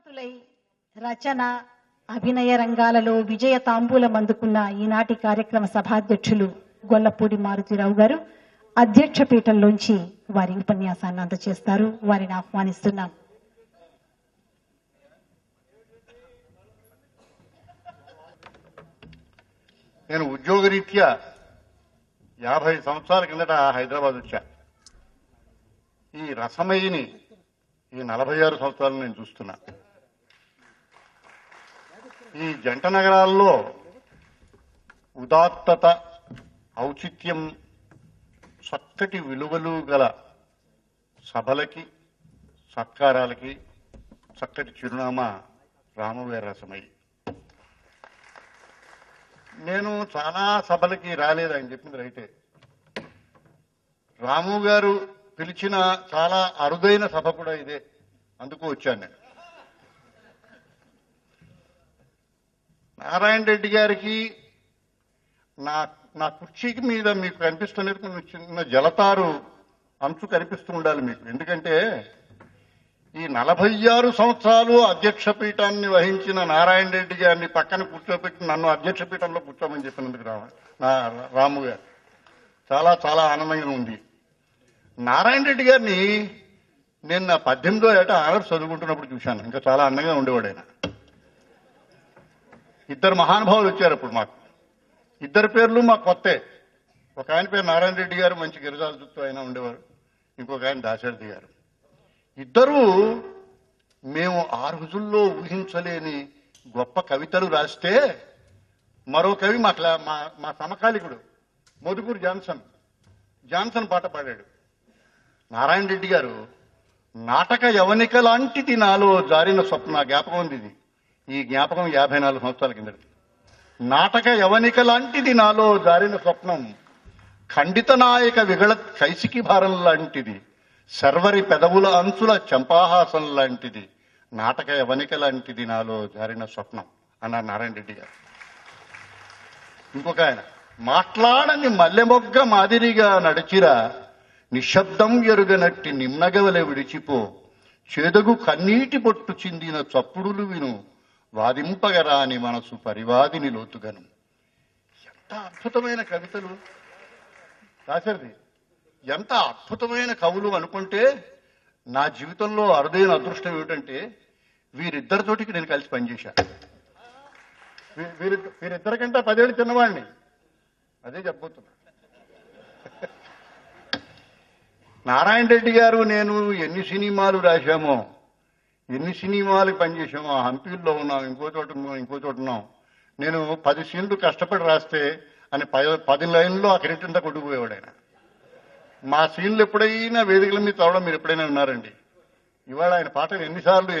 నిష్ణాతులై రచన అభినయ రంగాలలో విజయ తాంబూలం అందుకున్న ఈనాటి కార్యక్రమ సభాధ్యక్షులు గొల్లపూడి మారుతిరావు గారు అధ్యక్ష పీఠంలోంచి వారి ఉపన్యాసాన్ని అందజేస్తారు. వారిని ఆహ్వానిస్తున్నాం. నేను ఉద్యోగరీత్యా 50 సంవత్సరాల కిందట హైదరాబాద్ వచ్చా. ఈ రసమయిని ఈ 46 సంవత్సరాలు నేను చూస్తున్నా. ఈ జంట నగరాల్లో ఉదాత్తత, ఔచిత్యం, చక్కటి విలువలు గల సభలకి, సత్కారాలకి చక్కటి చిరునామా రామవీర రసమయ్యి. నేను చాలా సభలకి రాలేదు, ఆయన చెప్పింది రైటే. రాము గారు పిలిచిన చాలా అరుదైన సభ కూడా ఇదే, అందుకు వచ్చాను నేను. నారాయణ రెడ్డి గారికి నా కుర్చీకి మీద మీకు కనిపిస్తున్నది కొంచెం చిన్న జలతారు అంచు కనిపిస్తూ ఉండాలి మీకు. ఎందుకంటే ఈ 46 సంవత్సరాలు అధ్యక్ష పీఠాన్ని వహించిన నారాయణ రెడ్డి గారిని పక్కన కూర్చోబెట్టి నన్ను అధ్యక్ష పీఠంలో కూర్చోమని చెప్పినందుకు రాము గారు చాలా చాలా ఆనందంగా ఉంది. నారాయణ రెడ్డి గారిని నేను నా 18వ ఏట ఆనర్స్ చదువుకుంటున్నప్పుడు చూశాను. ఇంకా చాలా అందంగా ఉండేవాడు ఆయన. ఇద్దరు మహానుభావులు వచ్చారు అప్పుడు మాకు. ఇద్దరు పేర్లు మాకు కొత్తే. ఒక ఆయన పేరు నారాయణ రెడ్డి గారు, మంచి గిరిజాల చుట్టూ ఆయన ఉండేవారు. ఇంకొక ఆయన దాశరథి గారు. ఇద్దరూ మేము ఆ రోజుల్లో ఊహించలేని గొప్ప కవితలు రాస్తే మరో కవి మా సమకాలికుడు మోదుకూరు జాన్సన్ పాట పాడాడు. నారాయణ రెడ్డి గారు నాటక యవనిక లాంటిది నాలో జారిన స్వప్న, జ్ఞాపకం ఉంది ఇది. ఈ జ్ఞాపకం 54 సంవత్సరాల కిందటి. నాటక యవనిక లాంటిది నాలో జారిన స్వప్నం, ఖండిత నాయక విగళ కైసికి భారం లాంటిది, సర్వరి పెదవుల అంచుల చంపాహాసం లాంటిది, నాటక యవనిక లాంటిది నాలో జారిన స్వప్నం అన్నారు నారాయణ రెడ్డి గారు. ఇంకొక ఆయన, మాట్లాడని మల్లెమొగ్గ మాదిరిగా నడిచిరా, నిశ్శబ్దం ఎరుగనట్టి నిమ్నగవలె విడిచిపో, చేదగు కన్నీటి బొట్టు చిందిన చప్పుడులు విను, వాదింపగరాని మనసు పరివాదిని లోతుగను. ఎంత అద్భుతమైన కవితలు రాశారు. ఎంత అద్భుతమైన కవులు అనుకుంటే, నా జీవితంలో అరుదైన అదృష్టం ఏమిటంటే వీరిద్దరితోటికి నేను కలిసి పనిచేశాను. వీరిద్దరికంటే 10 ఏళ్ళు చిన్నవాడిని. అదే చెప్పబోతున్నా. నారాయణ రెడ్డి గారు నేను ఎన్ని సినిమాలు రాశామో, ఎన్ని సినిమాలకు పనిచేసామో. హంపీల్లో ఉన్నాం, ఇంకో చోట ఉన్నాం. నేను 10 సీన్లు కష్టపడి రాస్తే అని 10 లైన్లో ఆ కిరీటంతా కొట్టుకుపోయేవాడు ఆయన. మా సీన్లు ఎప్పుడైనా వేదికల మీద చదవడం మీరు ఎప్పుడైనా ఉన్నారండి. ఇవాళ ఆయన పాటలు ఎన్నిసార్లు